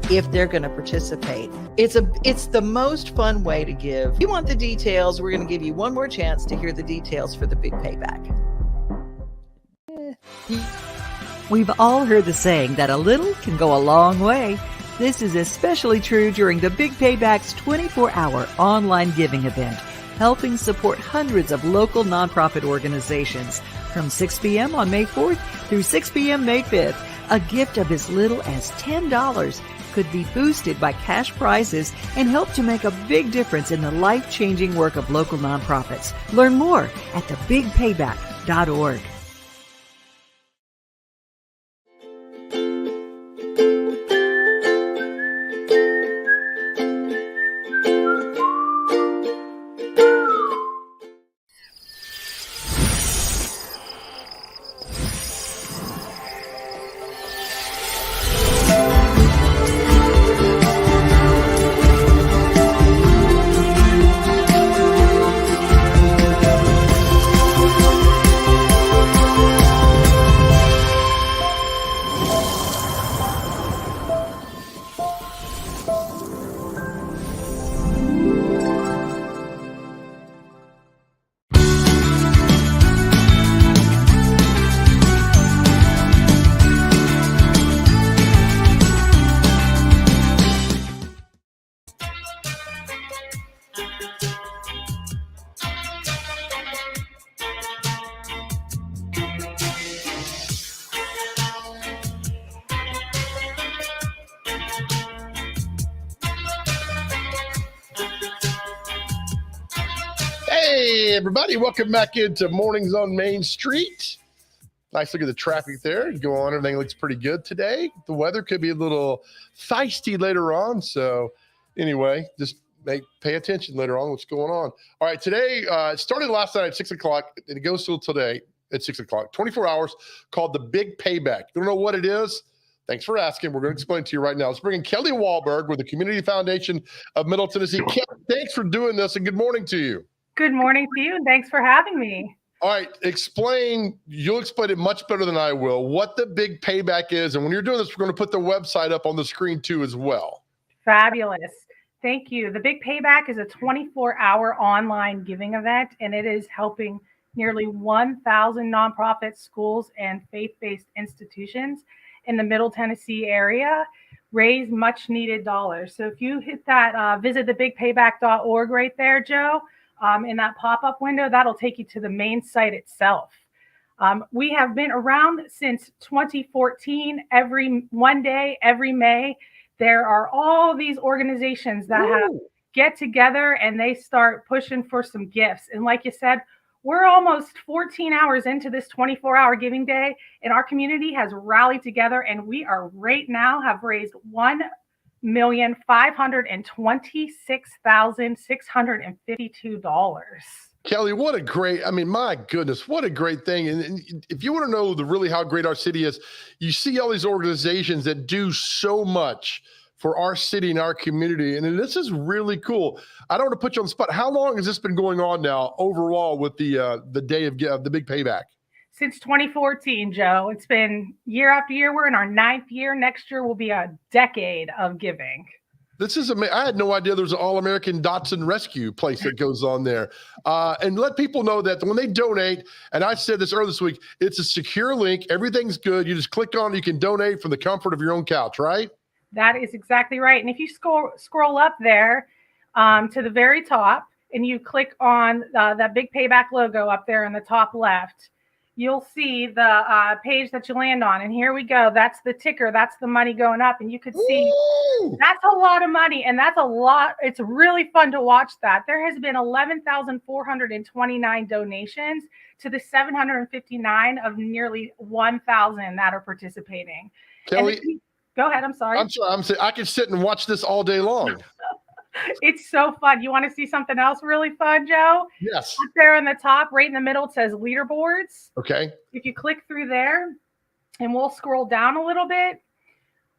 if they're going to participate. It's the most fun way to give. If you want the details, we're going to give you one more chance to hear the details for the Big Payback.
We've all heard the saying that a little can go a long way. This is especially true during the Big Payback's 24-hour online giving event, helping support hundreds of local nonprofit organizations. From 6 p.m. on May 4th through 6 p.m. May 5th, a gift of as little as $10 could be boosted by cash prizes and help to make a big difference in the life-changing work of local nonprofits. Learn more at thebigpayback.org.
Hey, everybody. Welcome back into Mornings on Main Street. Nice look at the traffic there. Go on. Everything looks pretty good today. The weather could be a little feisty later on. So anyway, just pay attention later on what's going on. All right. Today, it started last night at 6 o'clock. And it goes till today at 6 o'clock. 24 hours called the Big Payback. You don't know what it is? Thanks for asking. We're going to explain to you right now. Let's bring in Kelly Wahlberg with the Community Foundation of Middle Tennessee. Kelly, thanks for doing this and good morning to you.
Good morning to you, and thanks for having me.
All right, you'll explain it much better than I will, what the Big Payback is. And when you're doing this, we're going to put the website up on the screen too as well.
Fabulous. Thank you. The Big Payback is a 24-hour online giving event, and it is helping nearly 1,000 nonprofit schools and faith-based institutions in the Middle Tennessee area raise much needed dollars. So if you hit that, visit thebigpayback.org right there, Joe, in that pop-up window, that'll take you to the main site itself. We have been around since 2014. One day, every May, there are all these organizations that have get together and they start pushing for some gifts. And like you said, we're almost 14 hours into this 24-hour giving day, and our community has rallied together, and we are right now have raised $1,526,652.
Kelly, my goodness, what a great thing. And if you want to know really how great our city is, you see all these organizations that do so much for our city and our community. And this is really cool. I don't want to put you on the spot. How long has this been going on now overall with the day of the Big Payback?
Since 2014, Joe. It's been year after year. We're in our 9th year. Next year will be a decade of giving.
This is amazing. I had no idea there's an All-American Dotson Rescue place that goes on there. And let people know that when they donate, and I said this earlier this week, it's a secure link. Everything's good. You just click on it. You can donate from the comfort of your own couch, right?
That is exactly right. And if you scroll up there to the very top and you click on that big payback logo up there in the top left, you'll see the page that you land on. And here we go. That's the ticker. That's the money going up. And you could see that's a lot of money. And that's a lot. It's really fun to watch that. There has been 11,429 donations to the 759 of nearly 1,000 that are participating.
Kelly,
go ahead. I'm sorry.
I'm sorry. I could sit and watch this all day long.
It's so fun. You want to see something else really fun, Joe?
Yes.
Up there in the top, right in the middle, it says leaderboards.
Okay.
If you click through there, and we'll scroll down a little bit,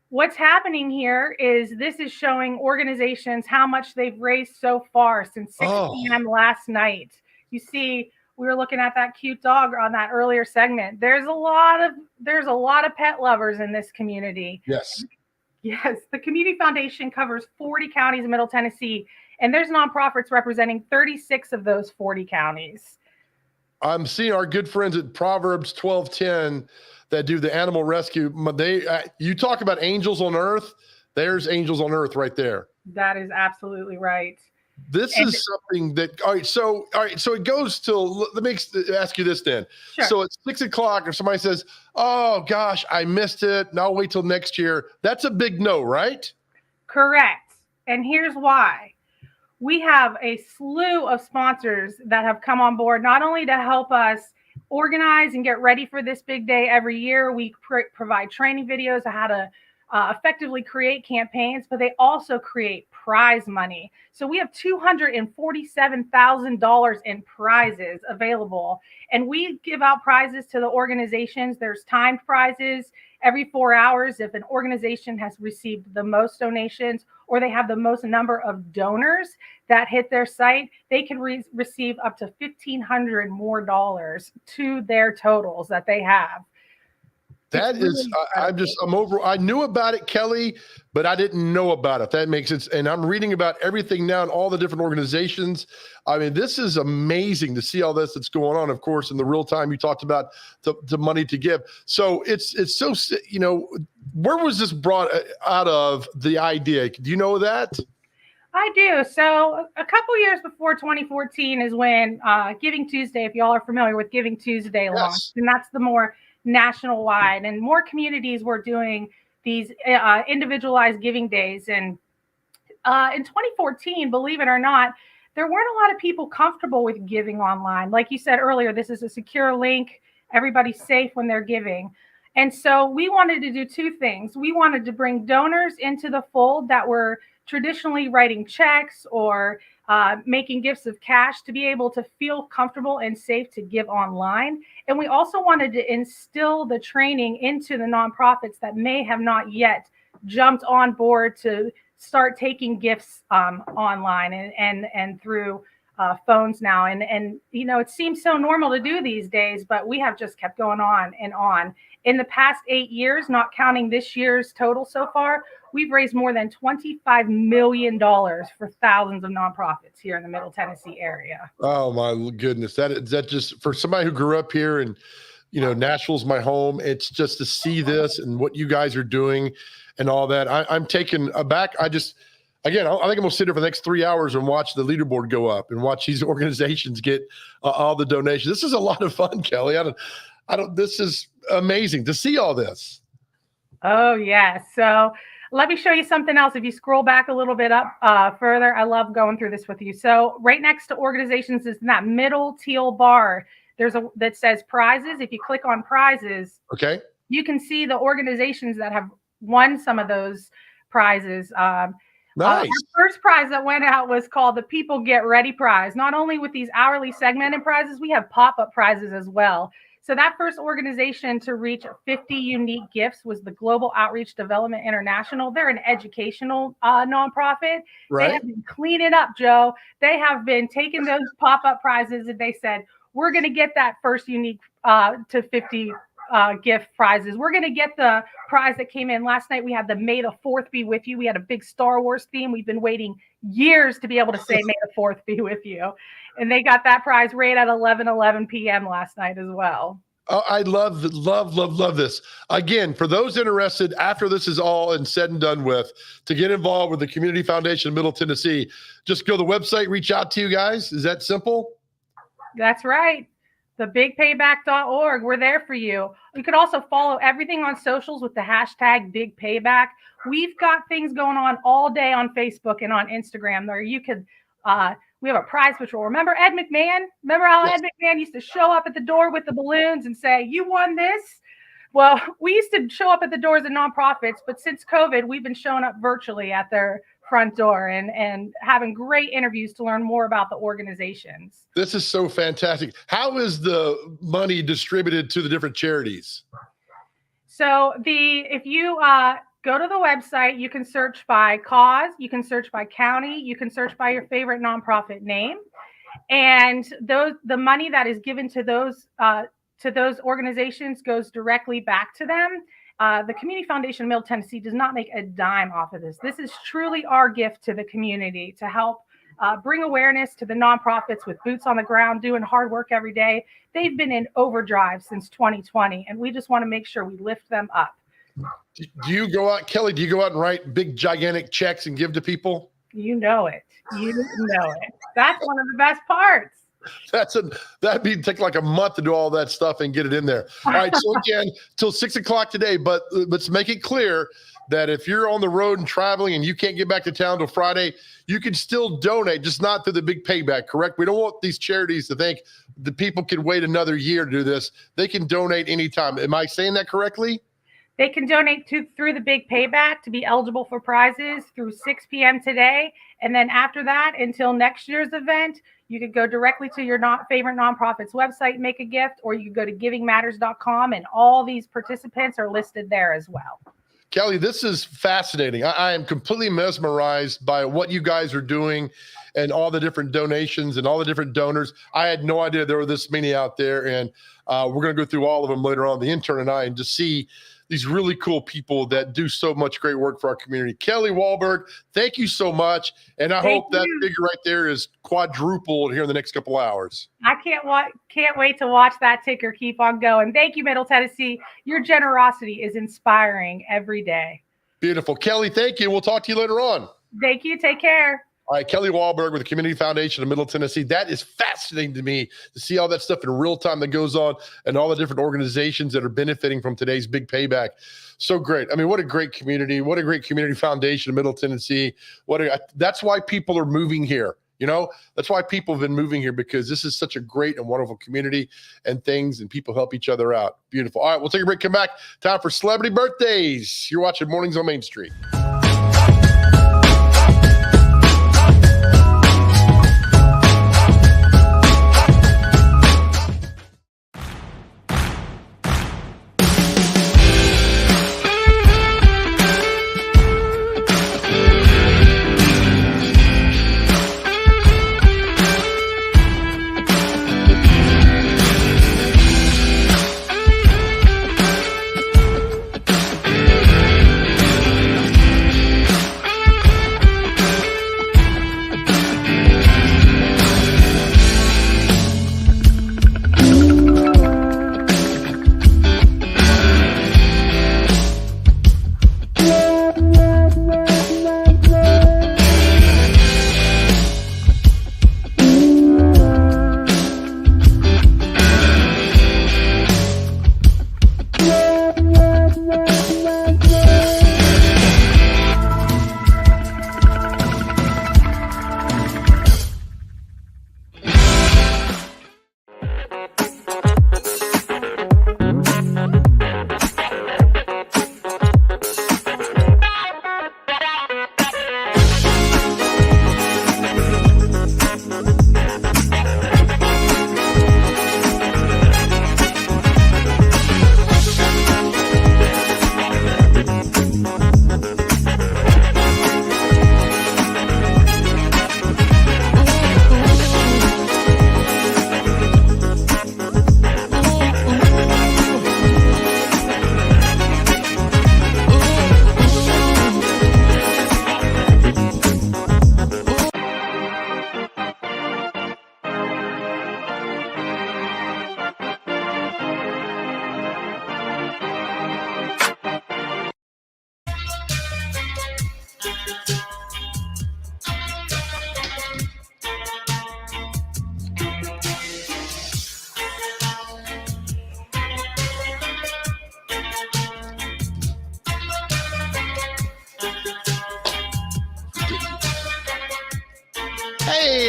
what's happening here is this is showing organizations how much they've raised so far since 6 p.m. last night. You see, we were looking at that cute dog on that earlier segment. There's a lot of pet lovers in this community.
Yes.
Yes, the Community Foundation covers 40 counties in Middle Tennessee, and there's nonprofits representing 36 of those 40 counties.
I'm seeing our good friends at Proverbs 12:10 that do the animal rescue. You talk about angels on earth. There's angels on earth right there.
That is absolutely right.
This is something that, all right. So it goes till, let me ask you this then.
Sure.
So it's 6 o'clock or somebody says, oh gosh, I missed it. And I'll wait till next year. That's a big no, right?
Correct. And here's why. We have a slew of sponsors that have come on board, not only to help us organize and get ready for this big day every year. We provide training videos on how to effectively create campaigns, but they also create prize money. So we have $247,000 in prizes available, and we give out prizes to the organizations. There's timed prizes every 4 hours. If an organization has received the most donations or they have the most number of donors that hit their site, they can receive up to $1,500 more dollars to their totals that they have.
That is, I'm over. I knew about it, Kelly, but I didn't know about it. That makes sense. And I'm reading about everything now and all the different organizations. I mean, this is amazing to see all this that's going on. Of course, in the real time, you talked about the money to give. So it's so, where was this brought out of, the idea? Do you know that?
I do. So a couple years before 2014 is when Giving Tuesday, if y'all are familiar with Giving Tuesday, launched, and that's the more national wide, and more communities were doing these individualized giving days. And in 2014, believe it or not, there weren't a lot of people comfortable with giving online. Like you said earlier, this is a secure link. Everybody's safe when they're giving. And so we wanted to do two things. We wanted to bring donors into the fold that were traditionally writing checks or making gifts of cash, to be able to feel comfortable and safe to give online. And we also wanted to instill the training into the nonprofits that may have not yet jumped on board to start taking gifts online and through phones now. And it seems so normal to do these days, but we have just kept going on and on. In the past 8 years, not counting this year's total so far, we've raised more than $25 million for thousands of nonprofits here in the Middle Tennessee area.
Oh my goodness. That just, for somebody who grew up here and, Nashville's my home, it's just to see this and what you guys are doing and all that. I'm taken aback. I think I'm going to sit here for the next 3 hours and watch the leaderboard go up and watch these organizations get all the donations. This is a lot of fun, Kelly. This is amazing to see all this.
Oh, yeah. So let me show you something else. If you scroll back a little bit up further, I love going through this with you. So right next to organizations is in that middle teal bar. There's that says prizes. If you click on prizes,
okay,
you can see the organizations that have won some of those prizes.
Nice.
Our first prize that went out was called the People Get Ready prize. Not only with these hourly segmented prizes, we have pop-up prizes as well. So that first organization to reach 50 unique gifts was the Global Outreach Development International. They're an educational nonprofit.
Right.
They have been cleaning up, Joe. They have been taking those pop-up prizes, and they said, we're going to get that first unique to 50 gift prizes. We're going to get the prize that came in last night. We had the May the 4th be with you. We had a big Star Wars theme. We've been waiting years to be able to say May the 4th be with you. And they got that prize right at 11 p.m. last night as well.
I love this. Again, for those interested, after this is all and said and done with, to get involved with the Community Foundation of Middle Tennessee, just go to the website, reach out to you guys. Is that simple?
That's right. thebigpayback.org. We're there for you. You could also follow everything on socials with the hashtag Big Payback. We've got things going on all day on Facebook and on Instagram where you could, we have a prize patrol. Remember Ed McMahon? Remember how Ed McMahon used to show up at the door with the balloons and say, "You won this"? Well, we used to show up at the doors of nonprofits, but since COVID, we've been showing up virtually at their front door and having great interviews to learn more about the organizations.
This is so fantastic. How is the money distributed to the different charities?
So if you go to the website, you can search by cause, you can search by county, you can search by your favorite nonprofit name, and the money that is given to those organizations goes directly back to them. The Community Foundation of Middle Tennessee does not make a dime off of this. This is truly our gift to the community to help bring awareness to the nonprofits with boots on the ground, doing hard work every day. They've been in overdrive since 2020, and we just want to make sure we lift them up.
Do you go out, Kelly, do you go out and write big, gigantic checks and give to people?
You know it. You know it. That's one of the best parts.
That'd take like a month to do all that stuff and get it in there. All right, so again, till 6 o'clock today, but let's make it clear that if you're on the road and traveling and you can't get back to town till Friday, you can still donate, just not through the Big Payback, correct? We don't want these charities to think the people can wait another year to do this. They can donate anytime. Am I saying that correctly?
They can donate through the Big Payback to be eligible for prizes through 6 p.m. today. And then after that, until next year's event, you could go directly to your favorite nonprofit's website, make a gift, or you could go to givingmatters.com, and all these participants are listed there as well.
Kelly, this is fascinating. I am completely mesmerized by what you guys are doing and all the different donations and all the different donors. I had no idea there were this many out there, and we're going to go through all of them later on, the intern and I, and just see these really cool people that do so much great work for our community. Kelly Wahlberg, thank you so much. And I hope that figure right there is quadrupled here in the next couple hours.
I can't wait to watch that ticker keep on going. Thank you, Middle Tennessee. Your generosity is inspiring every day.
Beautiful. Kelly, thank you. We'll talk to you later on.
Thank you. Take care.
All right, Kelly Wahlberg with the Community Foundation of Middle Tennessee. That is fascinating to me to see all that stuff in real time that goes on and all the different organizations that are benefiting from today's Big Payback. So great. I mean, what a great community. What a great community foundation of Middle Tennessee. That's why people are moving here. You know, that's why people have been moving here, because this is such a great and wonderful community and people help each other out. Beautiful. All right, we'll take a break, come back. Time for celebrity birthdays. You're watching Mornings on Main Street.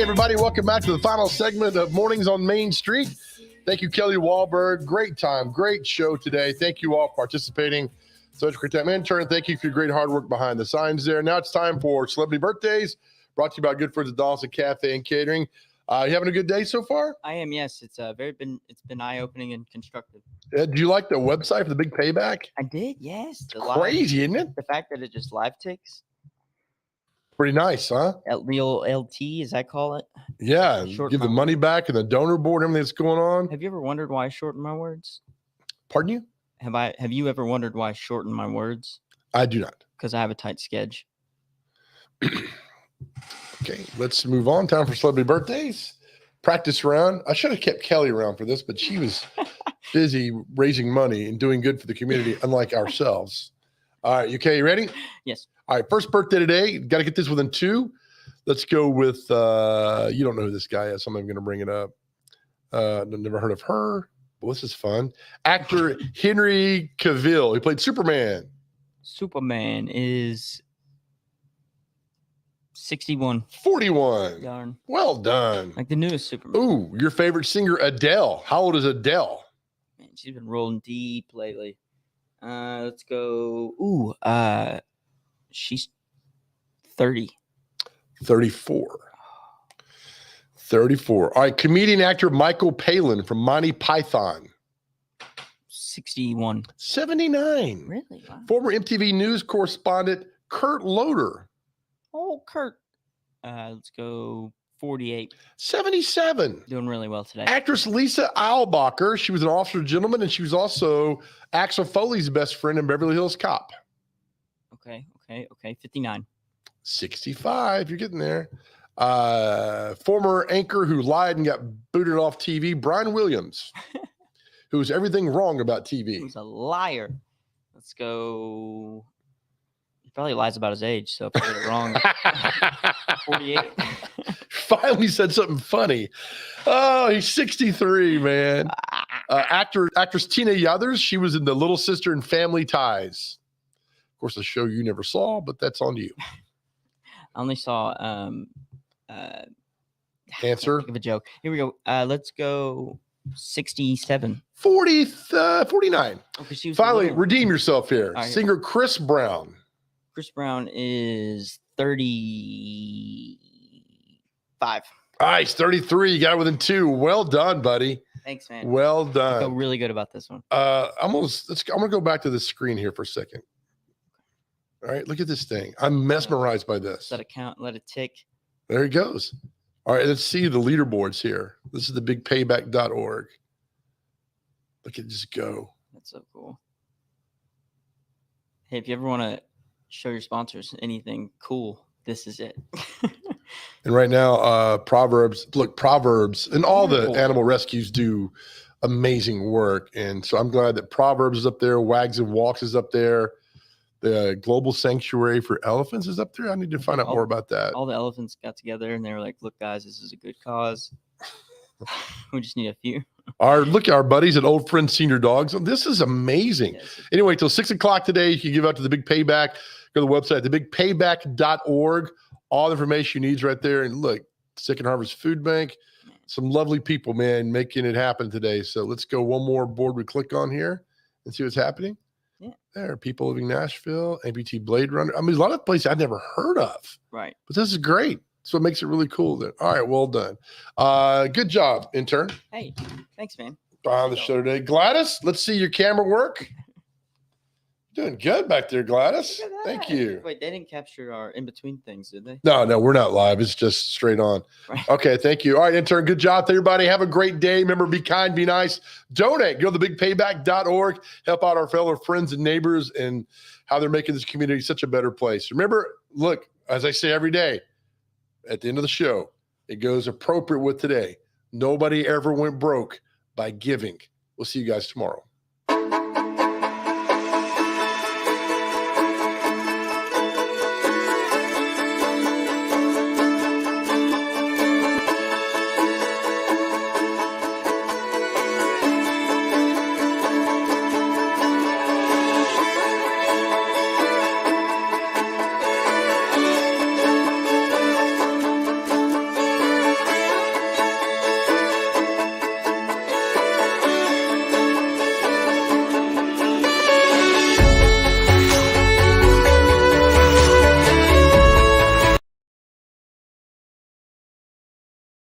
everybody. Welcome back to the final segment of Mornings on Main Street. Thank you, Kelly Wahlberg. Great time, great show today. Thank you all for participating. Such a great time. Intern, thank you for your great hard work behind the signs there. Now it's time for Celebrity Birthdays, brought to you by good friends at Dawson Cafe and Catering. You having a good day so far?
I am, yes. It's been eye-opening and constructive.
Do you like the website for the Big Payback?
I did, yes.
Crazy, isn't it?
The fact that it just live ticks.
Pretty nice, huh?
The old LT, as I call it.
Yeah,
Short
give the
my
money back and the donor board, everything that's going on.
Have you ever wondered why I shorten my words?
Pardon you?
Have you ever wondered why I shorten my words?
I do not.
Because I have a tight schedule.
Okay, let's move on. Time for celebrity birthdays. Practice round. I should have kept Kelly around for this, but she was busy raising money and doing good for the community, unlike ourselves. All right, okay, you ready?
Yes.
All right, first birthday today. Got to get this within two. Let's go with, you don't know who this guy is, so I'm going to bring it up. Never heard of her. Well, this is fun. Actor Henry Cavill. He played Superman.
Superman is 61.
41.
Darn.
Well done.
Like the newest Superman.
Ooh, your favorite singer, Adele. How old is Adele?
Man, she's been rolling deep lately. Let's go. Ooh, she's 30.
34. 34. All right, comedian actor Michael Palin from Monty Python.
61.
79.
Really? Wow.
Former MTV News correspondent Kurt Loder.
Oh, Kurt. Let's go 48.
77.
Doing really well today.
Actress Lisa Eilbacher. She was an officer gentleman, and she was also Axel Foley's best friend in Beverly Hills Cop.
Okay. 59.
65. You're getting there. Former anchor who lied and got booted off TV, Brian Williams, who was everything wrong about TV.
He's a liar. Let's go. He probably lies about his age, so if I get it wrong, 48.
Finally said something funny. Oh, he's 63, man. Actress Tina Yothers. She was in The Little Sister and Family Ties. Of course, a show you never saw, but that's on you.
I only saw
Answer.
Think of a joke. Here we go. Let's go 67.
49.
Okay, she was
Finally,
little.
redeem yourself here.
Right.
Singer Chris Brown.
Chris Brown is 35.
Nice, 33. You got it within two. Well done, buddy.
Thanks, man.
Well
I
done.
feel really good about this one.
I'm gonna go back to the screen here for a second. All right, look at this thing. I'm mesmerized by this.
Let it count. Let it tick.
There he goes. All right, let's see the leaderboards here. This is the bigpayback.org. Look at just go.
That's so cool. Hey, if you ever want to show your sponsors anything cool, this is it.
And right now, Proverbs, and all the animal rescues do amazing work. And so I'm glad that Proverbs is up there, Wags and Walks is up there. The Global Sanctuary for Elephants is up there. I need to find out more about that.
All the elephants got together and they were like, look, guys, this is a good cause. We just need a few.
Our buddies at Old Friends Senior Dogs. This is amazing. Yes. Anyway, till 6 o'clock today, you can give out to the Big Payback. Go to the website, thebigpayback.org. All the information you need is right there. And look, Second Harvest Food Bank. Some lovely people, man, making it happen today. So let's go one more board we click on here and see what's happening.
Yeah.
There are people living in Nashville, ABT Blade Runner. I mean, there's a lot of places I've never heard of.
Right.
But this is great. So it makes it really cool. All right, well done. Good job, intern.
Hey, thanks, man.
On the show today. Gladys, let's see your camera work. Doing good back there, Gladys. Thank you.
Wait, they didn't capture our in-between things, did they?
No, we're not live. It's just straight on.
Right.
Okay, thank you. All right, intern, good job. Everybody have a great day. Remember, be kind, be nice. Donate. Go to thebigpayback.org. Help out our fellow friends and neighbors and how they're making this community such a better place. Remember, look, as I say every day, at the end of the show, it goes appropriate with today. Nobody ever went broke by giving. We'll see you guys tomorrow.